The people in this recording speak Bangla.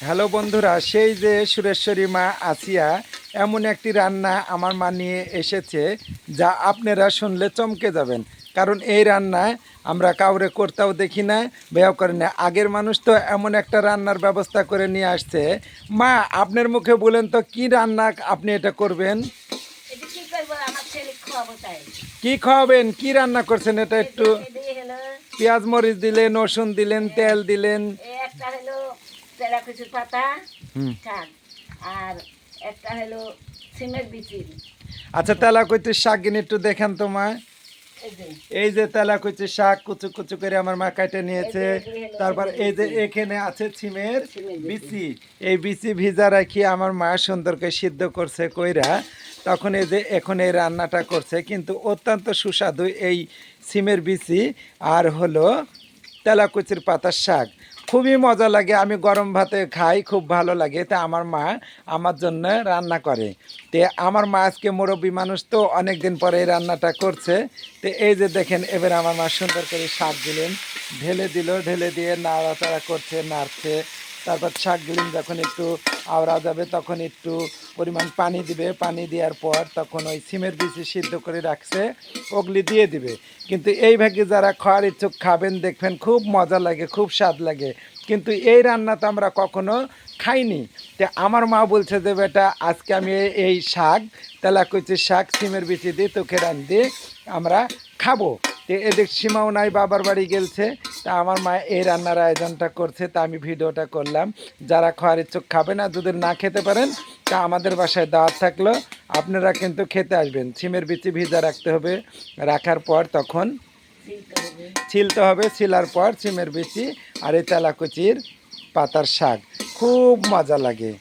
হ্যালো বন্ধুরা, সেই যে সুরেশ্বরী মা আসিয়া এমন একটি রান্না আমার মা নিয়ে এসেছে যা আপনারা শুনলে চমকে যাবেন। কারণ এই রান্নায় আমরা কাউরে করতেও দেখি না, বেয়াও করে না। আগের মানুষ তো এমন একটা রান্নার ব্যবস্থা করে নিয়ে আসছে। মা, আপনার মুখে বলেন তো কি রান্না আপনি এটা করবেন? এটা কি করবো আমার ছেলে খাওয়াবো তাই কি খাওয়াবেন? কি রান্না করছেন এটা একটু? দিয়ে হলো পেঁয়াজ মরিচ দিলেন, রসুন দিলেন, তেল দিলেন। একটা হলো তেলা কচুর পাতা হুম। শাক আর একটা হলো সিমের বিচির আচ্ছা, তেলা কইতে শাক কিনে একটু দেখেন তো মা। এই যে এই যে তেলা কুচি শাক কুচু কুচু করে আমার মা কাটে নিয়েছে। তারপর এই যে এখানে আছে সিমের বিচি। এই বিচি ভিজা রাখি আমার মা সুন্দর করে সিদ্ধ করছে কইরা, তখন এই যে এখন এই রান্নাটা করছে। কিন্তু অত্যন্ত সুস্বাদু এই সিমের বিচি আর হলো তেলাকুচির পাতার শাক। খুবই মজা লাগে, আমি গরম ভাতে খাই, খুব ভালো লাগে। তা আমার মা আমার জন্য রান্না করে। তে আমার মা আজকে মুরব্বী মানুষ, তো অনেক দিন পরে এই রান্নাটা করছে। তো এই যে দেখেন, এবার আমার মা সুন্দর করে শাক দিলেন, ঢেলে দিল, ঢেলে দিয়ে নাড়াচাড়া করছে, নাড়ছে। তারপর শাকগুলি যখন একটু আওড়া যাবে তখন একটু পরিমাণ পানি দিবে। পানি দেওয়ার পর তখন ওই সিমের বিচি সিদ্ধ করে রাখছে ওগুলি দিয়ে দিবে। কিন্তু এই ভাগে যারা খাওয়ার ইচ্ছুক খাবেন, দেখবেন খুব মজা লাগে, খুব স্বাদ লাগে। কিন্তু এই রান্না তো আমরা কখনো খাইনি। তো আমার মা বলছে যে বেটা, আজকে আমি এই শাক, তেলাকুচির শাক সিমের বিচি দিয়ে তোকে রান্ধি, আমরা খাবো। তো এদিক সীমাও নাই, বাবার বাড়ি গেলছে। তা আমার মা এই রান্নার আয়োজনটা করছে, তা আমি ভিডিওটা করলাম। যারা খাওয়ার ইচ্ছুক খাবে না, যদি না খেতে পারেন তা আমাদের বাসায় দাওয়াত থাকলো, আপনারা কিন্তু খেতে আসবেন। সিমের বিচি ভিজা রাখতে হবে, রাখার পর তখন ছিলতে হবে, ছিলার পর সিমের বিচি আর এই তেলাকুচির পাতার শাক, খুব মজা লাগে।